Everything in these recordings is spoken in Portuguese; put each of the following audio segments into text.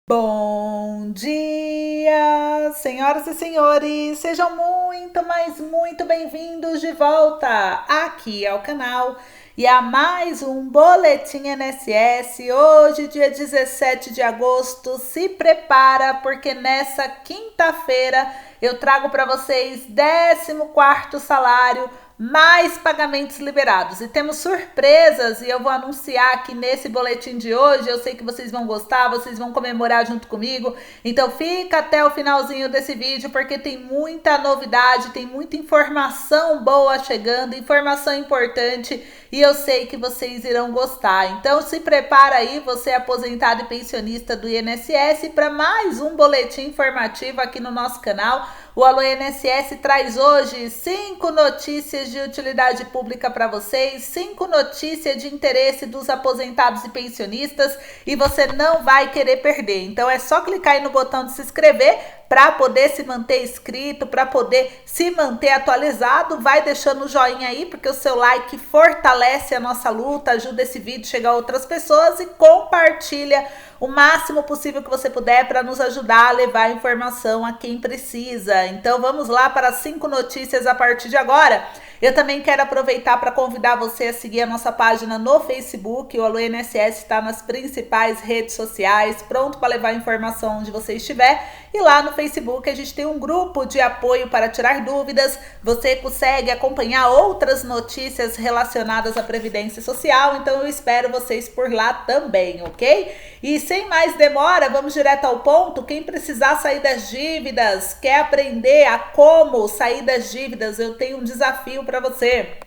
Bom dia, senhoras e senhores, sejam muito, mas muito bem-vindos de volta aqui ao canal e a mais um Boletim INSS. Hoje, dia 17 de agosto, se prepara porque nessa quinta-feira eu trago para vocês 14º salário, mais pagamentos liberados. E temos surpresas e eu vou anunciar aqui nesse boletim de hoje. Eu sei que vocês vão gostar, vocês vão comemorar junto comigo. Então fica até o finalzinho desse vídeo porque tem muita novidade, tem muita informação boa chegando, informação importante e eu sei que vocês irão gostar. Então se prepara aí, você é aposentado e pensionista do INSS, para mais um boletim informativo aqui no nosso canal. O Alô INSS traz hoje 5 notícias de utilidade pública para vocês, 5 notícias de interesse dos aposentados e pensionistas e você não vai querer perder. Então é só clicar aí no botão de se inscrever para poder se manter inscrito, para poder se manter atualizado. Vai deixando o joinha aí, porque o seu like fortalece a nossa luta, ajuda esse vídeo a chegar a outras pessoas e compartilha o máximo possível que você puder para nos ajudar a levar a informação a quem precisa. Então vamos lá para as 5 notícias a partir de agora. Eu também quero aproveitar para convidar você a seguir a nossa página no Facebook. O Alô INSS está nas principais redes sociais, pronto para levar a informação onde você estiver. E lá no Facebook a gente tem um grupo de apoio para tirar dúvidas. Você consegue acompanhar outras notícias relacionadas à Previdência Social. Então eu espero vocês por lá também, ok? E sem mais demora, vamos direto ao ponto. Quem precisar sair das dívidas, quer aprender a como sair das dívidas, eu tenho um desafio para você.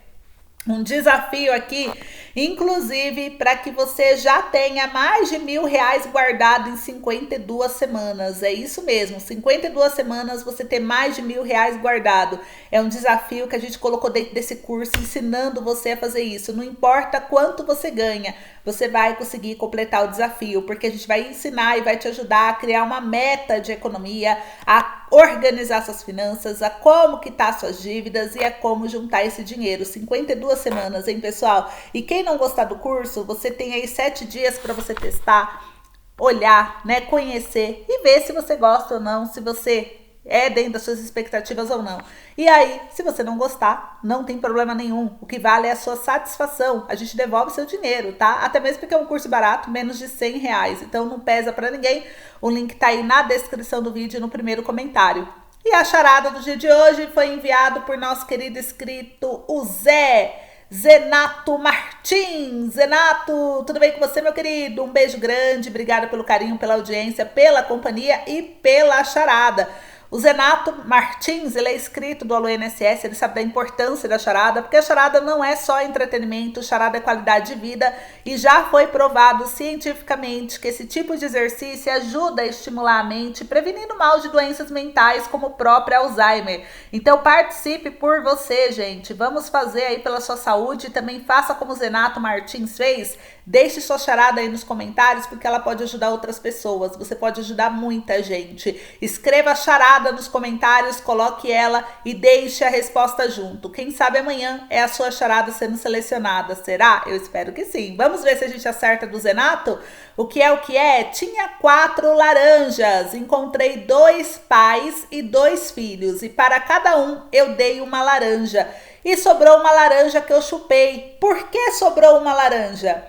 Um desafio aqui, inclusive, para que você já tenha mais de R$ 1.000 guardado em 52 semanas. É isso mesmo, 52 semanas você ter mais de R$ 1.000 guardado. É um desafio que a gente colocou dentro desse curso, ensinando você a fazer isso. Não importa quanto você ganha, você vai conseguir completar o desafio, porque a gente vai ensinar e vai te ajudar a criar uma meta de economia, a organizar suas finanças, a como quitar suas dívidas e a como juntar esse dinheiro. 52 semanas, hein, pessoal? E quem não gostar do curso, você tem aí 7 dias para você testar, olhar, né, conhecer e ver se você gosta ou não, se você é dentro das suas expectativas ou não. E aí, se você não gostar, não tem problema nenhum. O que vale é a sua satisfação. A gente devolve seu dinheiro, tá? Até mesmo porque é um curso barato, menos de R$ 100. Então não pesa pra ninguém. O link tá aí na descrição do vídeo, no primeiro comentário. E a charada do dia de hoje foi enviado por nosso querido inscrito, o Zenato Martins. Zenato, tudo bem com você, meu querido? Um beijo grande, obrigada pelo carinho, pela audiência, pela companhia e pela charada. O Zenato Martins, ele é inscrito do Alô INSS, ele sabe da importância da charada, porque a charada não é só entretenimento, charada é qualidade de vida e já foi provado cientificamente que esse tipo de exercício ajuda a estimular a mente, prevenindo mal de doenças mentais como o próprio Alzheimer. Então participe por você, gente. Vamos fazer aí pela sua saúde e também faça como o Zenato Martins fez. Deixe sua charada aí nos comentários, porque ela pode ajudar outras pessoas. Você pode ajudar muita gente. Escreva a charada nos comentários, coloque ela e deixe a resposta junto. Quem sabe amanhã é a sua charada sendo selecionada. Será? Eu espero que sim. Vamos ver se a gente acerta do Zenato? O que é o que é? Tinha 4 laranjas. Encontrei 2 pais e 2 filhos. E para cada um eu dei uma laranja. E sobrou uma laranja que eu chupei. Por que sobrou uma laranja?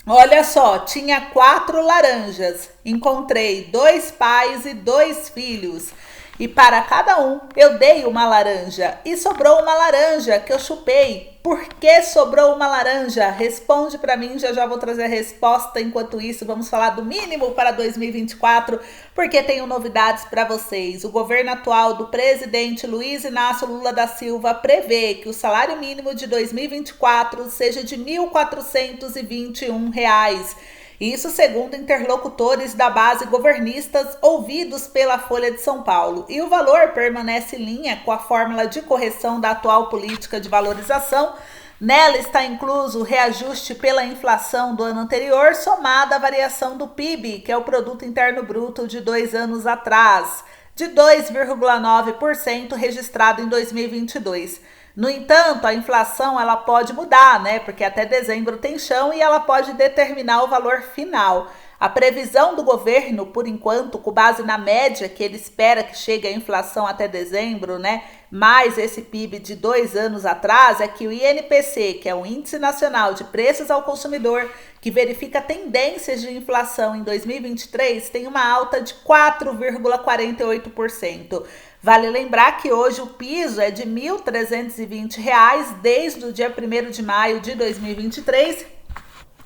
Olha só, tinha 4 laranjas, encontrei 2 pais e 2 filhos. E para cada um eu dei uma laranja. E sobrou uma laranja que eu chupei. Por que sobrou uma laranja? Responde para mim, já vou trazer a resposta. Enquanto isso, vamos falar do mínimo para 2024, porque tenho novidades para vocês. O governo atual do presidente Luiz Inácio Lula da Silva prevê que o salário mínimo de 2024 seja de R$ 1.421. Isso segundo interlocutores da base governistas ouvidos pela Folha de São Paulo. E o valor permanece em linha com a fórmula de correção da atual política de valorização. Nela está incluso o reajuste pela inflação do ano anterior, somada à variação do PIB, que é o Produto Interno Bruto de 2 anos atrás, de 2,9% registrado em 2022. No entanto, a inflação ela pode mudar, né? Porque até dezembro tem chão e ela pode determinar o valor final. A previsão do governo, por enquanto, com base na média que ele espera que chegue a inflação até dezembro, né? Mais esse PIB de 2 anos atrás, é que o INPC, que é o Índice Nacional de Preços ao Consumidor, que verifica tendências de inflação em 2023, tem uma alta de 4,48%. Vale lembrar que hoje o piso é de R$ 1.320 desde o dia 1º de maio de 2023.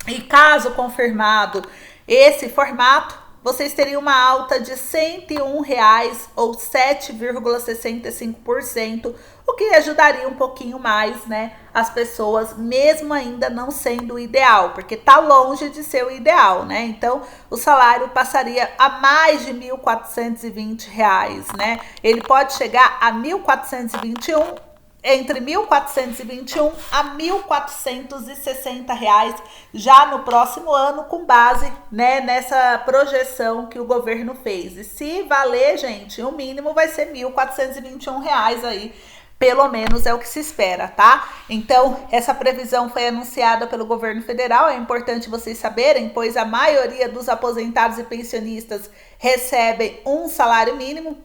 E caso confirmado esse formato, vocês teriam uma alta de R$ 101 ou 7,65%, o que ajudaria um pouquinho mais, né, as pessoas, mesmo ainda não sendo o ideal, porque tá longe de ser o ideal, né? Então, o salário passaria a mais de R$ 1.420, né? Ele pode chegar a 1.421, entre 1.421 a R$ 1.460 já no próximo ano, com base, né, nessa projeção que o governo fez. E se valer, gente, o mínimo vai ser R$ 1.421 aí, pelo menos é o que se espera, tá? Então, essa previsão foi anunciada pelo governo federal, é importante vocês saberem, pois a maioria dos aposentados e pensionistas recebem um salário mínimo.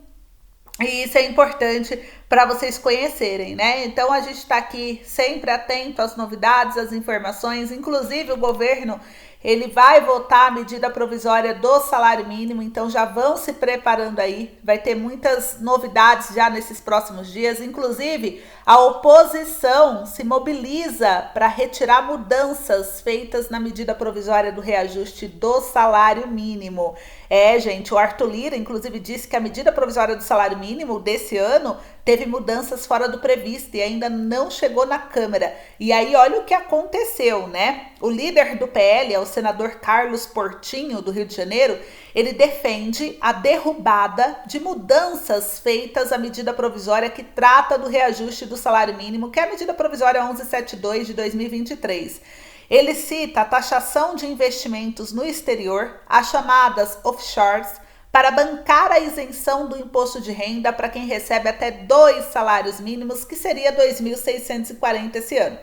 E isso é importante para vocês conhecerem, né? Então a gente está aqui sempre atento às novidades, às informações. Inclusive o governo, ele vai votar a medida provisória do salário mínimo, então já vão se preparando aí. Vai ter muitas novidades já nesses próximos dias. Inclusive a oposição se mobiliza para retirar mudanças feitas na medida provisória do reajuste do salário mínimo. Gente, o Arthur Lira, inclusive, disse que a medida provisória do salário mínimo desse ano teve mudanças fora do previsto e ainda não chegou na Câmara. E aí, olha o que aconteceu, né? O líder do PL, o senador Carlos Portinho, do Rio de Janeiro, ele defende a derrubada de mudanças feitas à medida provisória que trata do reajuste do salário mínimo, que é a medida provisória 1172 de 2023. Ele cita a taxação de investimentos no exterior, as chamadas offshores, para bancar a isenção do imposto de renda para quem recebe até 2 salários mínimos, que seria 2.640 esse ano.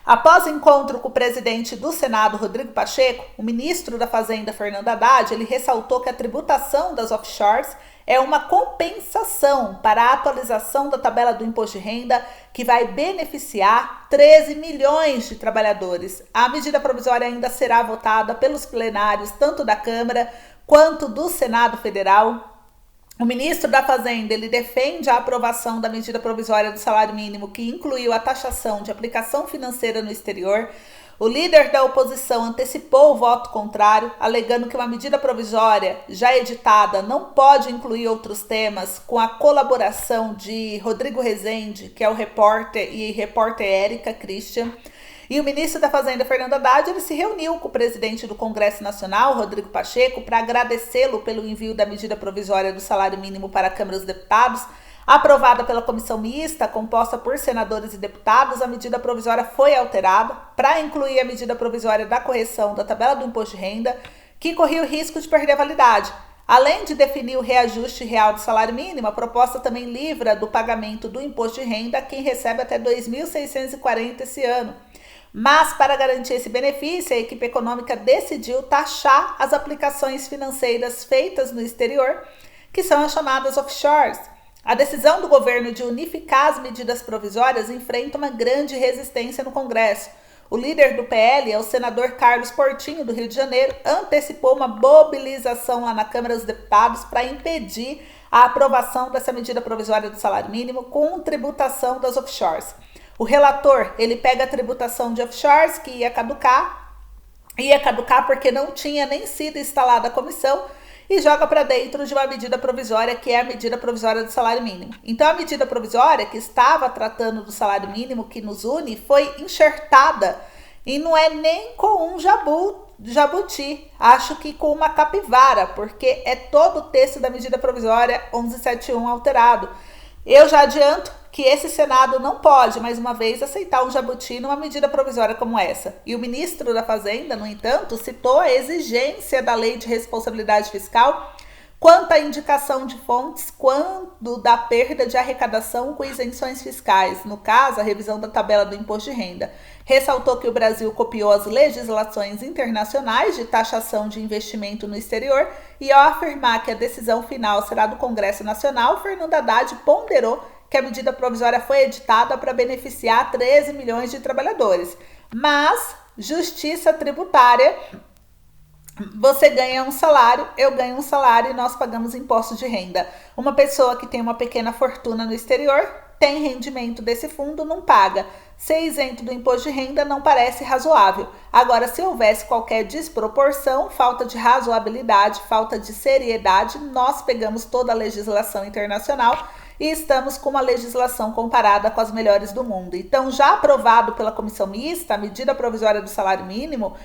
Após encontro com o presidente do Senado, Rodrigo Pacheco, o ministro da Fazenda, Fernando Haddad, ele ressaltou que a tributação das offshores é uma compensação para a atualização da tabela do imposto de renda que vai beneficiar 13 milhões de trabalhadores. A medida provisória ainda será votada pelos plenários tanto da Câmara quanto do Senado Federal. O ministro da Fazenda, ele defende a aprovação da medida provisória do salário mínimo que incluiu a taxação de aplicação financeira no exterior. O líder da oposição antecipou o voto contrário, alegando que uma medida provisória já editada não pode incluir outros temas, com a colaboração de Rodrigo Rezende, que é o repórter, e repórter Érica Christian. E o ministro da Fazenda, Fernando Haddad, ele se reuniu com o presidente do Congresso Nacional, Rodrigo Pacheco, para agradecê-lo pelo envio da medida provisória do salário mínimo para a Câmara dos Deputados. Aprovada pela comissão mista, composta por senadores e deputados, a medida provisória foi alterada para incluir a medida provisória da correção da tabela do imposto de renda, que corria o risco de perder a validade. Além de definir o reajuste real do salário mínimo, a proposta também livra do pagamento do imposto de renda quem recebe até 2.640 esse ano. Mas, para garantir esse benefício, a equipe econômica decidiu taxar as aplicações financeiras feitas no exterior, que são as chamadas offshores. A decisão do governo de unificar as medidas provisórias enfrenta uma grande resistência no Congresso. O líder do PL, o senador Carlos Portinho, do Rio de Janeiro, antecipou uma mobilização lá na Câmara dos Deputados para impedir a aprovação dessa medida provisória do salário mínimo com tributação das offshores. O relator, ele pega a tributação de offshores que ia caducar porque não tinha nem sido instalada a comissão, e joga para dentro de uma medida provisória, que é a medida provisória do salário mínimo. Então, a medida provisória que estava tratando do salário mínimo que nos une foi enxertada, e não é nem com um jabuti, acho que com uma capivara, porque é todo o texto da medida provisória 1171 alterado. Eu já adianto que esse Senado não pode, mais uma vez, aceitar um jabuti numa medida provisória como essa. E o ministro da Fazenda, no entanto, citou a exigência da Lei de Responsabilidade Fiscal quanto à indicação de fontes, quando da perda de arrecadação com isenções fiscais, no caso, a revisão da tabela do imposto de renda. Ressaltou que o Brasil copiou as legislações internacionais de taxação de investimento no exterior e, ao afirmar que a decisão final será do Congresso Nacional, Fernando Haddad ponderou que a medida provisória foi editada para beneficiar 13 milhões de trabalhadores. Mas, justiça tributária, você ganha um salário, eu ganho um salário e nós pagamos imposto de renda. Uma pessoa que tem uma pequena fortuna no exterior tem rendimento desse fundo, não paga. Ser isento do imposto de renda não parece razoável. Agora, se houvesse qualquer desproporção, falta de razoabilidade, falta de seriedade, nós pegamos toda a legislação internacional e estamos com uma legislação comparada com as melhores do mundo. Então, já aprovado pela comissão mista, a medida provisória do salário mínimo,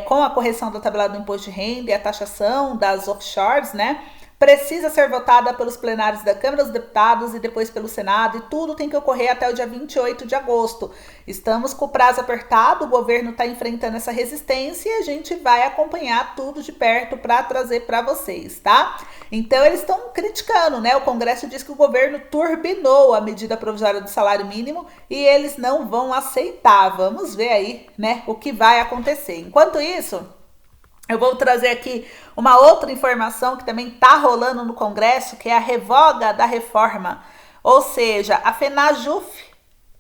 com a correção da tabela do imposto de renda e a taxação das offshores, né? Precisa ser votada pelos plenários da Câmara dos Deputados e depois pelo Senado, e tudo tem que ocorrer até o dia 28 de agosto. Estamos com o prazo apertado, o governo está enfrentando essa resistência e a gente vai acompanhar tudo de perto para trazer para vocês, tá? Então, eles estão criticando, né? O Congresso diz que o governo turbinou a medida provisória do salário mínimo e eles não vão aceitar. Vamos ver aí, né, o que vai acontecer. Enquanto isso, eu vou trazer aqui uma outra informação que também está rolando no Congresso, que é a revoga da reforma. Ou seja, a FENAJUF,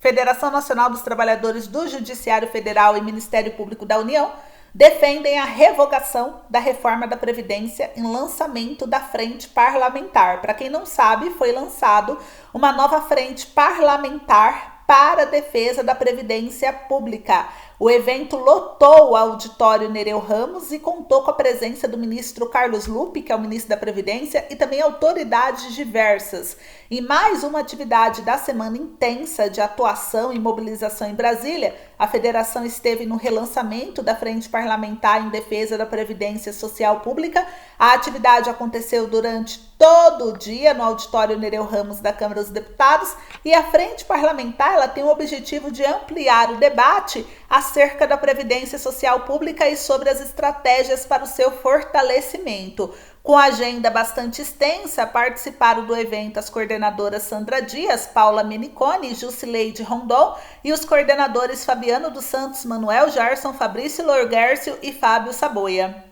Federação Nacional dos Trabalhadores do Judiciário Federal e Ministério Público da União, defendem a revogação da reforma da Previdência em lançamento da frente parlamentar. Para quem não sabe, foi lançado uma nova frente parlamentar para a defesa da Previdência Pública. O evento lotou o auditório Nereu Ramos e contou com a presença do ministro Carlos Lupe, que é o ministro da Previdência, e também autoridades diversas. Em mais uma atividade da semana intensa de atuação e mobilização em Brasília, a federação esteve no relançamento da Frente Parlamentar em Defesa da Previdência Social Pública. A atividade aconteceu durante todo o dia no auditório Nereu Ramos da Câmara dos Deputados e a Frente Parlamentar ela tem o objetivo de ampliar o debate acerca da Previdência Social Pública e sobre as estratégias para o seu fortalecimento. Com a agenda bastante extensa, participaram do evento as coordenadoras Sandra Dias, Paula Meniconi e Jusileide Rondon e os coordenadores Fabiano dos Santos, Manuel Gerson, Fabrício Lorgércio e Fábio Saboia.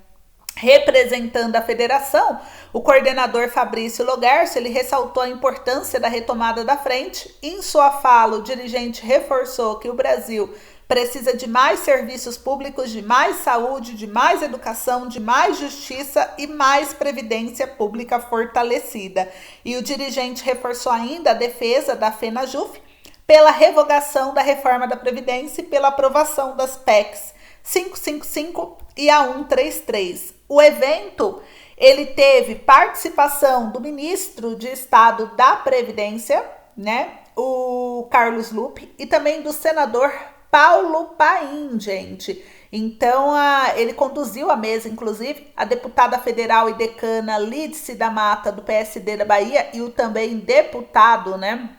Representando a federação, o coordenador Fabrício Lorgércio, ele ressaltou a importância da retomada da frente. Em sua fala, o dirigente reforçou que o Brasil precisa de mais serviços públicos, de mais saúde, de mais educação, de mais justiça e mais previdência pública fortalecida. E o dirigente reforçou ainda a defesa da FENAJUF pela revogação da reforma da Previdência e pela aprovação das PECs 555 e a 133. O evento ele teve participação do ministro de Estado da Previdência, né, o Carlos Lupe, e também do senador Paulo Paim, gente. Então, ele conduziu a mesa, inclusive, a deputada federal e decana Lídice da Mata, do PSD da Bahia, e o também deputado, né,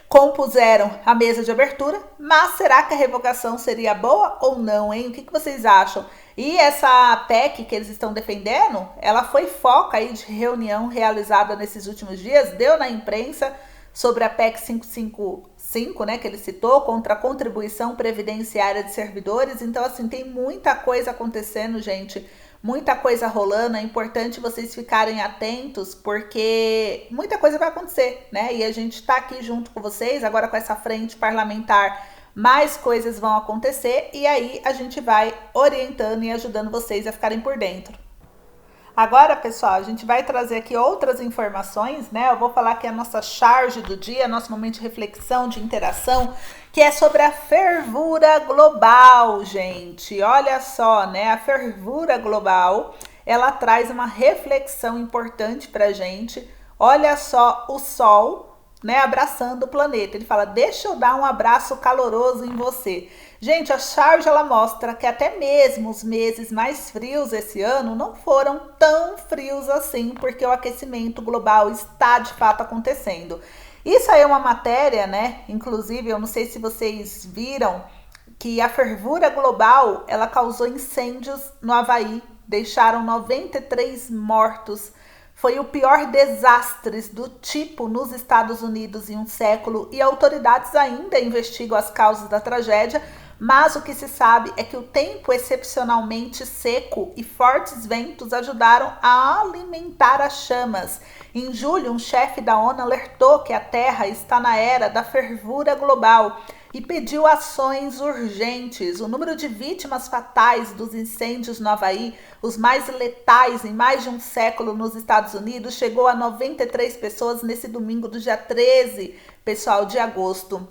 compuseram a mesa de abertura. Mas será que a revogação seria boa ou não, hein? O que vocês acham? E essa PEC que eles estão defendendo, ela foi foco aí de reunião realizada nesses últimos dias, deu na imprensa sobre a PEC 555, né, que ele citou, contra a contribuição previdenciária de servidores. Então, assim, tem muita coisa acontecendo, gente, muita coisa rolando. É importante vocês ficarem atentos, porque muita coisa vai acontecer, né, e a gente tá aqui junto com vocês, agora com essa frente parlamentar, mais coisas vão acontecer, e aí a gente vai orientando e ajudando vocês a ficarem por dentro. Agora, pessoal, a gente vai trazer aqui outras informações, né? Eu vou falar que é a nossa charge do dia, nosso momento de reflexão, de interação, que é sobre a fervura global, gente. Olha só, né? A fervura global, ela traz uma reflexão importante pra gente. Olha só o Sol, né, abraçando o planeta. Ele fala, deixa eu dar um abraço caloroso em você. Gente, a charge ela mostra que até mesmo os meses mais frios esse ano não foram tão frios assim, porque o aquecimento global está de fato acontecendo. Isso aí é uma matéria, né? Inclusive, eu não sei se vocês viram que a fervura global ela causou incêndios no Havaí deixaram 93 mortos. Foi o pior desastre do tipo nos Estados Unidos em um século e autoridades ainda investigam as causas da tragédia, mas o que se sabe é que o tempo excepcionalmente seco e fortes ventos ajudaram a alimentar as chamas. Em julho, um chefe da ONU alertou que a Terra está na era da fervura global e pediu ações urgentes. O número de vítimas fatais dos incêndios no Havaí, os mais letais em mais de um século nos Estados Unidos, chegou a 93 pessoas nesse domingo do dia 13, pessoal, de agosto.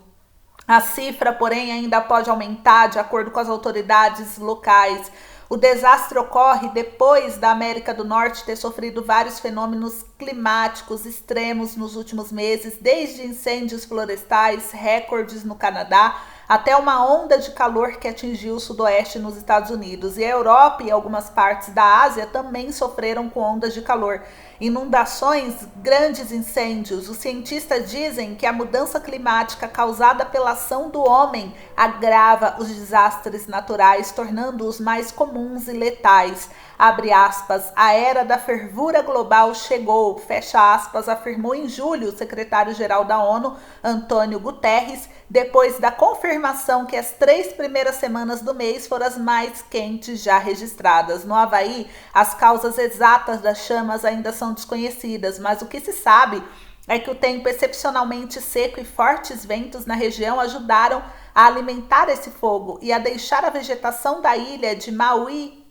A cifra, porém, ainda pode aumentar de acordo com as autoridades locais. O desastre ocorre depois da América do Norte ter sofrido vários fenômenos climáticos extremos nos últimos meses, desde incêndios florestais, recordes no Canadá, até uma onda de calor que atingiu o sudoeste nos Estados Unidos. E a Europa e algumas partes da Ásia também sofreram com ondas de calor. Inundações, grandes incêndios. Os cientistas dizem que a mudança climática causada pela ação do homem agrava os desastres naturais, tornando-os mais comuns e letais. Abre aspas, a era da fervura global chegou, fecha aspas, afirmou em julho o secretário-geral da ONU, Antônio Guterres, depois da confirmação que as 3 primeiras semanas do mês foram as mais quentes já registradas. No Havaí, as causas exatas das chamas ainda são desconhecidas, mas o que se sabe é que o tempo excepcionalmente seco e fortes ventos na região ajudaram a alimentar esse fogo e a deixar a vegetação da ilha de Maui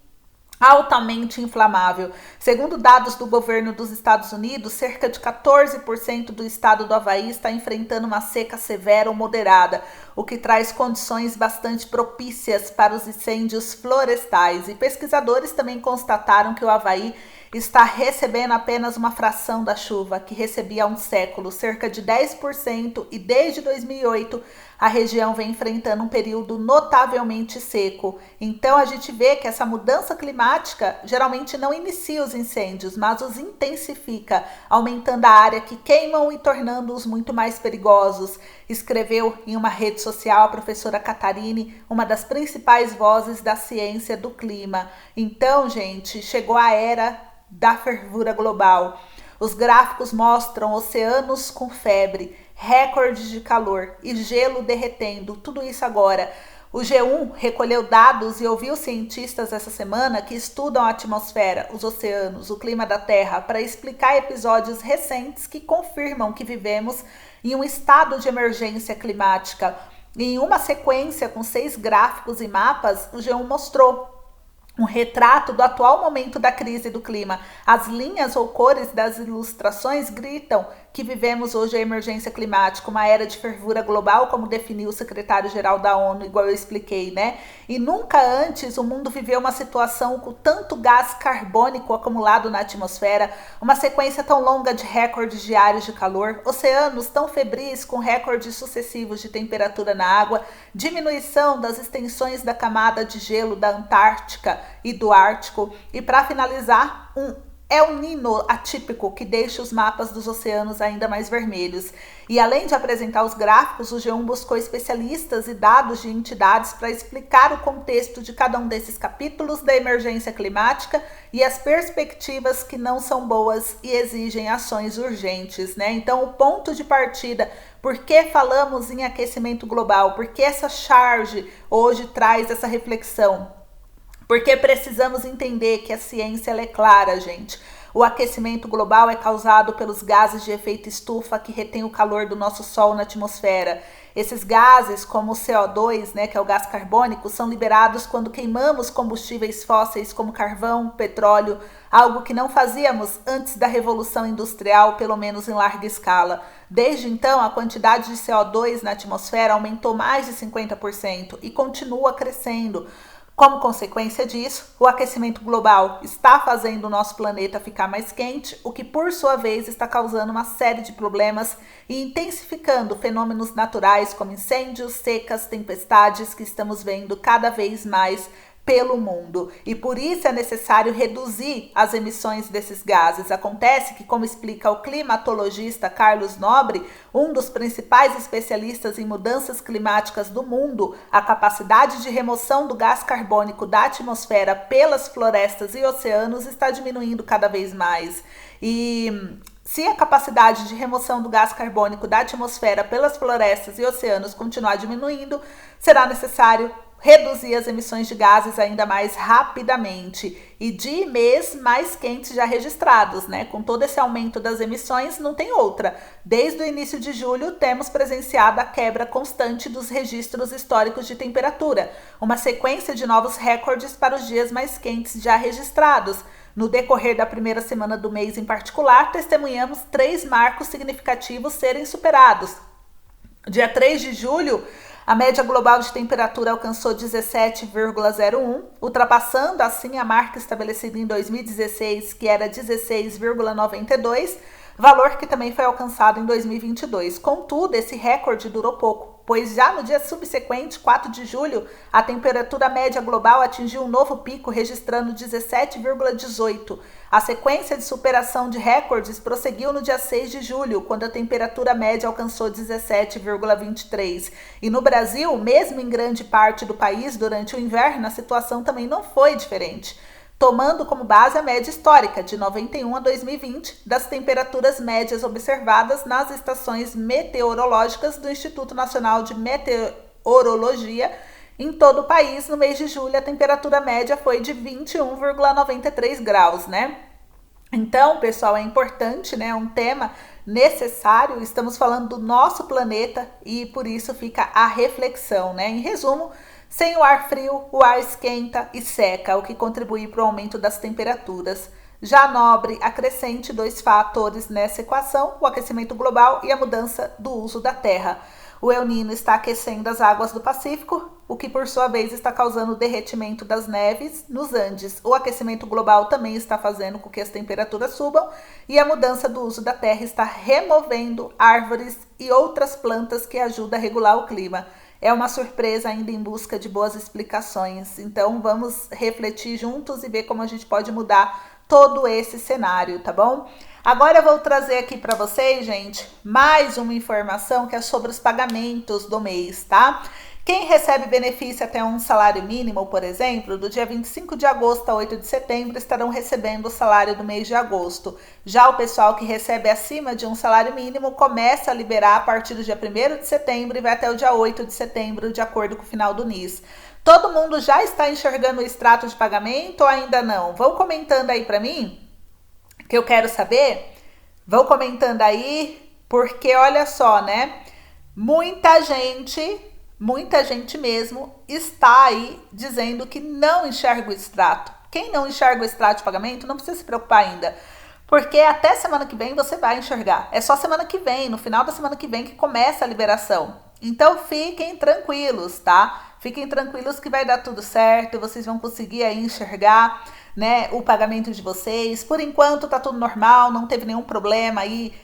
altamente inflamável. Segundo dados do governo dos Estados Unidos, cerca de 14% do estado do Havaí está enfrentando uma seca severa ou moderada, o que traz condições bastante propícias para os incêndios florestais. E pesquisadores também constataram que o Havaí está recebendo apenas uma fração da chuva que recebia há um século, cerca de 10%, e desde 2008 a região vem enfrentando um período notavelmente seco. Então a gente vê que essa mudança climática geralmente não inicia os incêndios, mas os intensifica, aumentando a área que queimam e tornando-os muito mais perigosos. Escreveu em uma rede social a professora Catarine, uma das principais vozes da ciência do clima. Então, gente, chegou a era da fervura global. Os gráficos mostram oceanos com febre, recordes de calor e gelo derretendo, tudo isso agora. O G1 recolheu dados e ouviu cientistas essa semana que estudam a atmosfera, os oceanos, o clima da Terra, para explicar episódios recentes que confirmam que vivemos em um estado de emergência climática. Em uma sequência com 6 gráficos e mapas, o G1 mostrou um retrato do atual momento da crise do clima. As linhas ou cores das ilustrações gritam que vivemos hoje a emergência climática, uma era de fervura global, como definiu o secretário-geral da ONU, igual eu expliquei, né? E nunca antes o mundo viveu uma situação com tanto gás carbônico acumulado na atmosfera, uma sequência tão longa de recordes diários de calor, oceanos tão febris com recordes sucessivos de temperatura na água, diminuição das extensões da camada de gelo da Antártica e do Ártico, e para finalizar, um El Niño atípico que deixa os mapas dos oceanos ainda mais vermelhos. E além de apresentar os gráficos, o G1 buscou especialistas e dados de entidades para explicar o contexto de cada um desses capítulos da emergência climática e as perspectivas que não são boas e exigem ações urgentes, né? Então, o ponto de partida, por que falamos em aquecimento global? Por que essa charge hoje traz essa reflexão? Porque precisamos entender que a ciência ela é clara, gente. O aquecimento global é causado pelos gases de efeito estufa que retêm o calor do nosso Sol na atmosfera. Esses gases, como o CO2, né, que é o gás carbônico, são liberados quando queimamos combustíveis fósseis como carvão, petróleo, algo que não fazíamos antes da Revolução Industrial, pelo menos em larga escala. Desde então, a quantidade de CO2 na atmosfera aumentou mais de 50% e continua crescendo. Como consequência disso, o aquecimento global está fazendo o nosso planeta ficar mais quente, o que por sua vez está causando uma série de problemas e intensificando fenômenos naturais como incêndios, secas, tempestades que estamos vendo cada vez mais pelo mundo, e por isso é necessário reduzir as emissões desses gases. Acontece que, como explica o climatologista Carlos Nobre, um dos principais especialistas em mudanças climáticas do mundo, a capacidade de remoção do gás carbônico da atmosfera pelas florestas e oceanos está diminuindo cada vez mais. E se a capacidade de remoção do gás carbônico da atmosfera pelas florestas e oceanos continuar diminuindo, será necessário reduzir as emissões de gases ainda mais rapidamente, e de mês mais quentes já registrados, né? Com todo esse aumento das emissões, não tem outra. Desde o início de julho, temos presenciado a quebra constante dos registros históricos de temperatura, uma sequência de novos recordes para os dias mais quentes já registrados. No decorrer da primeira semana do mês em particular, testemunhamos 3 marcos significativos serem superados. Dia 3 de julho, a média global de temperatura alcançou 17,01, ultrapassando assim a marca estabelecida em 2016, que era 16,92, valor que também foi alcançado em 2022. Contudo, esse recorde durou pouco, pois já no dia subsequente, 4 de julho, a temperatura média global atingiu um novo pico, registrando 17,18. A sequência de superação de recordes prosseguiu no dia 6 de julho, quando a temperatura média alcançou 17,23. E no Brasil, mesmo em grande parte do país, durante o inverno, a situação também não foi diferente, tomando como base a média histórica de 91 a 2020 das temperaturas médias observadas nas estações meteorológicas do Instituto Nacional de Meteorologia. Em todo o país, no mês de julho, a temperatura média foi de 21,93 graus, né? Então, pessoal, é importante, né? É um tema necessário. Estamos falando do nosso planeta e por isso fica a reflexão, né? Em resumo, sem o ar frio, o ar esquenta e seca, o que contribui para o aumento das temperaturas. Já Nobre acrescente 2 fatores nessa equação: o aquecimento global e a mudança do uso da terra. O El Niño está aquecendo as águas do Pacífico, o que por sua vez está causando o derretimento das neves nos Andes. O aquecimento global também está fazendo com que as temperaturas subam, e a mudança do uso da terra está removendo árvores e outras plantas que ajudam a regular o clima. É uma surpresa ainda em busca de boas explicações. Então vamos refletir juntos e ver como a gente pode mudar todo esse cenário, tá bom? Agora eu vou trazer aqui para vocês, gente, mais uma informação que é sobre os pagamentos do mês, tá? Quem recebe benefício até um salário mínimo, por exemplo, do dia 25 de agosto a 8 de setembro, estarão recebendo o salário do mês de agosto. Já o pessoal que recebe acima de um salário mínimo começa a liberar a partir do dia 1º de setembro e vai até o dia 8 de setembro, de acordo com o final do NIS. Todo mundo já está enxergando o extrato de pagamento ou ainda não? Vão comentando aí para mim, que eu quero saber. Vão comentando aí, porque olha só, né? Muita gente mesmo está aí dizendo que não enxerga o extrato. Quem não enxerga o extrato de pagamento não precisa se preocupar ainda, porque até semana que vem você vai enxergar. É só semana que vem, no final da semana que vem, que começa a liberação. Então fiquem tranquilos, tá? Fiquem tranquilos que vai dar tudo certo, vocês vão conseguir aí enxergar, né, o pagamento de vocês. Por enquanto tá tudo normal, não teve nenhum problema aí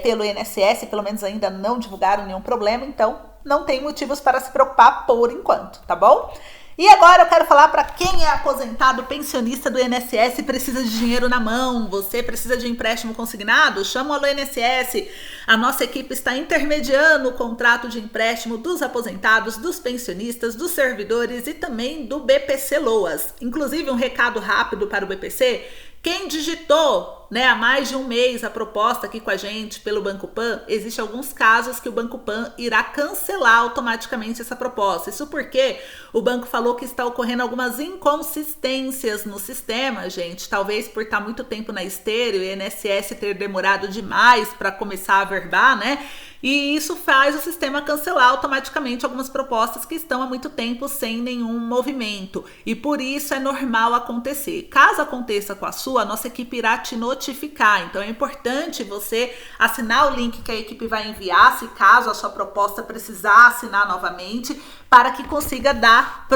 pelo INSS, pelo menos ainda não divulgaram nenhum problema, então não tem motivos para se preocupar por enquanto, tá bom? E agora eu quero falar para quem é aposentado, pensionista do INSS e precisa de dinheiro na mão. Você precisa de empréstimo consignado? Chama o Alô INSS. A nossa equipe está intermediando o contrato de empréstimo dos aposentados, dos pensionistas, dos servidores e também do BPC Loas. Inclusive, um recado rápido para o BPC. Quem digitou, né, há mais de um mês a proposta aqui com a gente pelo Banco Pan, existe alguns casos que o Banco Pan irá cancelar automaticamente essa proposta. Isso porque o banco falou que está ocorrendo algumas inconsistências no sistema, gente. Talvez por estar muito tempo na esteira e o INSS ter demorado demais para começar a verbar, né? E isso faz o sistema cancelar automaticamente algumas propostas que estão há muito tempo sem nenhum movimento. E por isso é normal acontecer. Caso aconteça com a sua, a nossa equipe irá te notificar. Então é importante você assinar o link que a equipe vai enviar, se caso a sua proposta precisar assinar novamente, para que consiga dar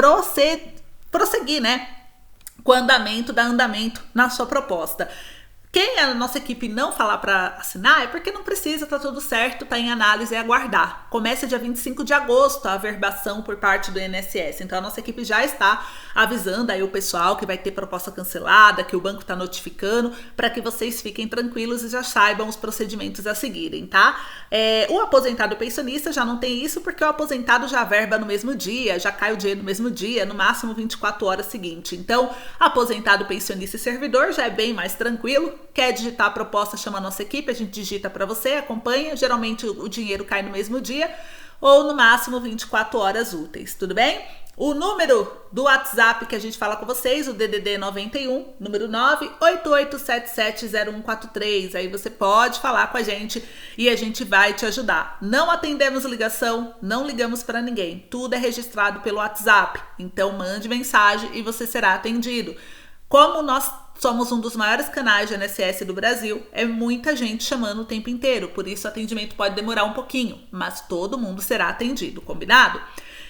prosseguir, né, com o andamento na sua proposta. Quem a nossa equipe não falar para assinar é porque não precisa, tá tudo certo, tá em análise, é aguardar. Começa dia 25 de agosto a averbação por parte do INSS. Então a nossa equipe já está avisando aí o pessoal que vai ter proposta cancelada, que o banco está notificando, para que vocês fiquem tranquilos e já saibam os procedimentos a seguirem, tá? O aposentado pensionista já não tem isso, porque o aposentado já averba no mesmo dia, já cai o dinheiro no mesmo dia, no máximo 24 horas seguinte. Então, aposentado pensionista e servidor já é bem mais tranquilo. Quer digitar a proposta, chama a nossa equipe, a gente digita para você, acompanha. Geralmente o dinheiro cai no mesmo dia ou no máximo 24 horas úteis, tudo bem? O número do WhatsApp que a gente fala com vocês, o DDD 91, número 988770143. Aí você pode falar com a gente e a gente vai te ajudar. Não atendemos ligação, não ligamos para ninguém. Tudo é registrado pelo WhatsApp. Então mande mensagem e você será atendido. Como nós somos um dos maiores canais de INSS do Brasil, é muita gente chamando o tempo inteiro, por isso o atendimento pode demorar um pouquinho, mas todo mundo será atendido, combinado?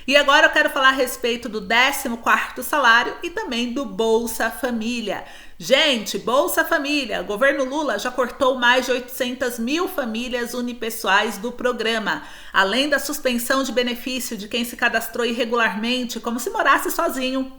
E agora eu quero falar a respeito do 14º salário e também do Bolsa Família. Gente, Bolsa Família, o governo Lula já cortou mais de 800 mil famílias unipessoais do programa, além da suspensão de benefício de quem se cadastrou irregularmente, como se morasse sozinho.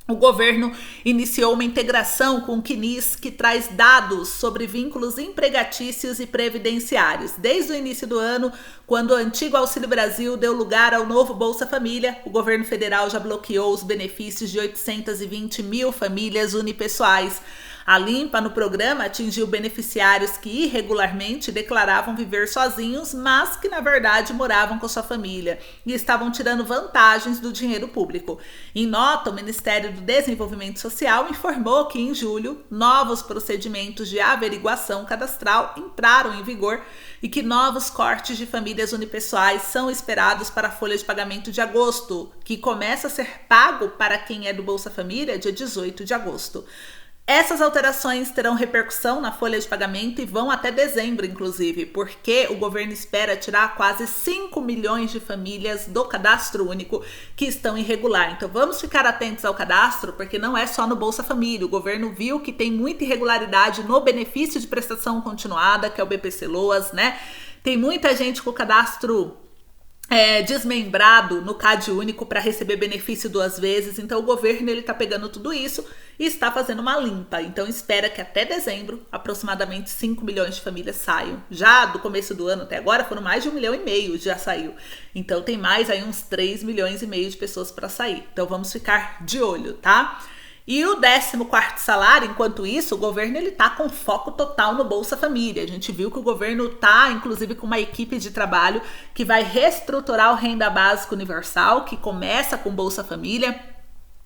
O governo iniciou uma integração com o CNIS, que traz dados sobre vínculos empregatícios e previdenciários. Desde o início do ano, quando o antigo Auxílio Brasil deu lugar ao novo Bolsa Família, o governo federal já bloqueou os benefícios de 820 mil famílias unipessoais. A limpa no programa atingiu beneficiários que irregularmente declaravam viver sozinhos, mas que na verdade moravam com sua família e estavam tirando vantagens do dinheiro público. Em nota, o Ministério do Desenvolvimento Social informou que em julho, novos procedimentos de averiguação cadastral entraram em vigor e que novos cortes de famílias unipessoais são esperados para a folha de pagamento de agosto, que começa a ser pago para quem é do Bolsa Família dia 18 de agosto. Essas alterações terão repercussão na folha de pagamento e vão até dezembro, inclusive, porque o governo espera tirar quase 5 milhões de famílias do cadastro único que estão irregular. Então vamos ficar atentos ao cadastro, porque não é só no Bolsa Família. O governo viu que tem muita irregularidade no benefício de prestação continuada, que é o BPC-Loas, né? Tem muita gente com o cadastro desmembrado no CAD único para receber benefício 2 vezes. Então o governo ele está pegando tudo isso e está fazendo uma limpa. Então espera que até dezembro aproximadamente 5 milhões de famílias saiam. Já do começo do ano até agora foram mais de 1,5 milhão já saiu. Então tem mais aí uns 3,5 milhões de pessoas para sair. Então vamos ficar de olho, tá? E o 14º salário, enquanto isso, o governo ele tá com foco total no Bolsa Família. A gente viu que o governo tá, inclusive, com uma equipe de trabalho que vai reestruturar o Renda Básica Universal, que começa com Bolsa Família.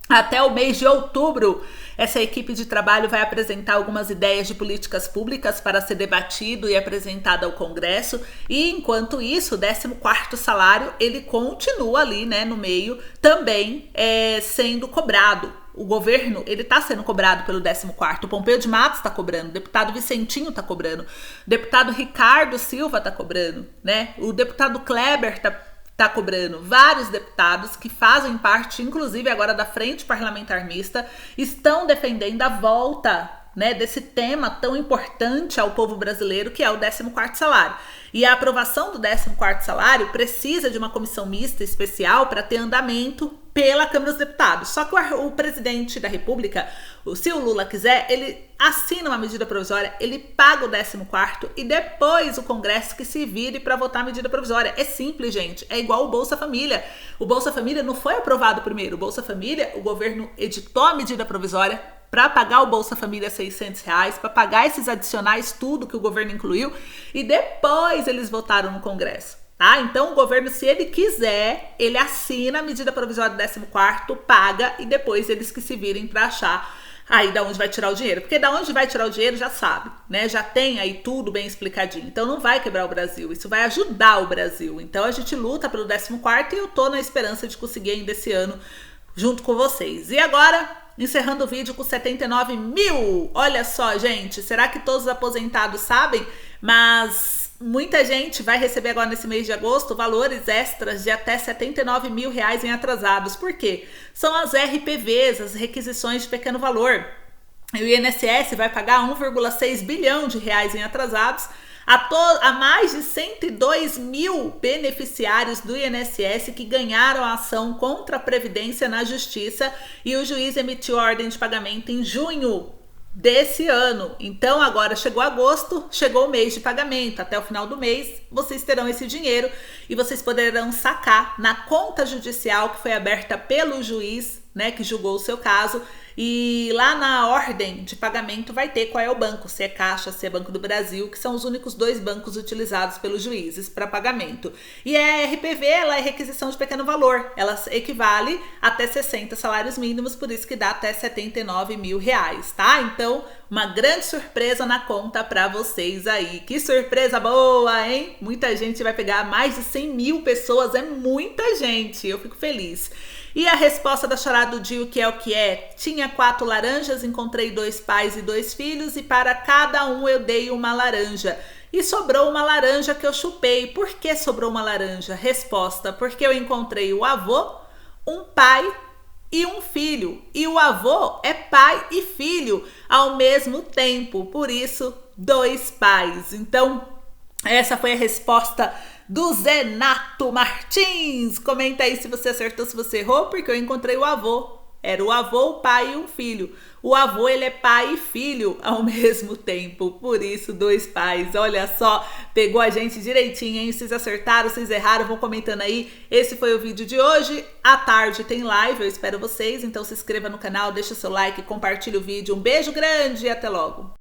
Até o mês de outubro, essa equipe de trabalho vai apresentar algumas ideias de políticas públicas para ser debatido e apresentado ao Congresso. E enquanto isso, o 14º salário, ele continua ali, né, no meio, também sendo cobrado. O governo, ele tá sendo cobrado pelo 14º. O Pompeu de Matos tá cobrando, o deputado Vicentinho tá cobrando, o deputado Ricardo Silva tá cobrando, né? O deputado Kleber tá cobrando. Vários deputados que fazem parte, inclusive agora da Frente Parlamentar Mista, estão defendendo a volta, né, desse tema tão importante ao povo brasileiro, que é o 14º salário. E a aprovação do 14º salário precisa de uma comissão mista especial para ter andamento pela Câmara dos Deputados. Só que o presidente da República, se o Lula quiser, ele assina uma medida provisória, ele paga o 14º e depois o Congresso que se vire para votar a medida provisória. É simples, gente. É igual o Bolsa Família. O Bolsa Família não foi aprovado primeiro. O Bolsa Família, o governo editou a medida provisória para pagar o Bolsa Família R$600, para pagar esses adicionais, tudo que o governo incluiu, e depois eles votaram no Congresso, tá? Então o governo, se ele quiser, ele assina a medida provisória do 14º, paga, e depois eles que se virem para achar aí da onde vai tirar o dinheiro. Porque da onde vai tirar o dinheiro já sabe, né? Já tem aí tudo bem explicadinho. Então não vai quebrar o Brasil, isso vai ajudar o Brasil. Então a gente luta pelo 14º e eu tô na esperança de conseguir ainda esse ano junto com vocês. E agora, encerrando o vídeo com 79 mil. Olha só, gente, será que todos os aposentados sabem? Mas muita gente vai receber agora nesse mês de agosto valores extras de até 79 mil reais em atrasados. Por quê? São as RPVs, as requisições de pequeno valor. E o INSS vai pagar 1,6 bilhão de reais em atrasados a mais de 102 mil beneficiários do INSS que ganharam a ação contra a Previdência na Justiça, e o juiz emitiu ordem de pagamento em junho desse ano. Então agora chegou agosto, chegou o mês de pagamento. Até o final do mês vocês terão esse dinheiro e vocês poderão sacar na conta judicial que foi aberta pelo juiz, né, que julgou o seu caso. E lá na ordem de pagamento vai ter qual é o banco, se é Caixa, se é Banco do Brasil, que são os únicos dois bancos utilizados pelos juízes para pagamento. E a RPV, ela é requisição de pequeno valor, ela equivale até 60 salários mínimos, por isso que dá até 79 mil reais, tá? Então, uma grande surpresa na conta para vocês aí. Que surpresa boa, hein? Muita gente vai pegar, mais de 100 mil pessoas, é muita gente, eu fico feliz. E a resposta da charada do dia, o que é? Tinha 4 laranjas, encontrei 2 pais e 2 filhos, e para cada um eu dei uma laranja. E sobrou uma laranja que eu chupei. Por que sobrou uma laranja? Resposta: porque eu encontrei o avô, um pai e um filho. E o avô é pai e filho ao mesmo tempo, por isso 2 pais. Então, essa foi a resposta do Zenato Martins. Comenta aí se você acertou, se você errou, porque eu encontrei o avô. Era o avô, o pai e um filho. O avô, ele é pai e filho ao mesmo tempo, por isso 2 pais. Olha só, pegou a gente direitinho, hein? Vocês acertaram, vocês erraram, vão comentando aí. Esse foi o vídeo de hoje. À tarde tem live, eu espero vocês. Então se inscreva no canal, deixa o seu like, compartilha o vídeo. Um beijo grande e até logo.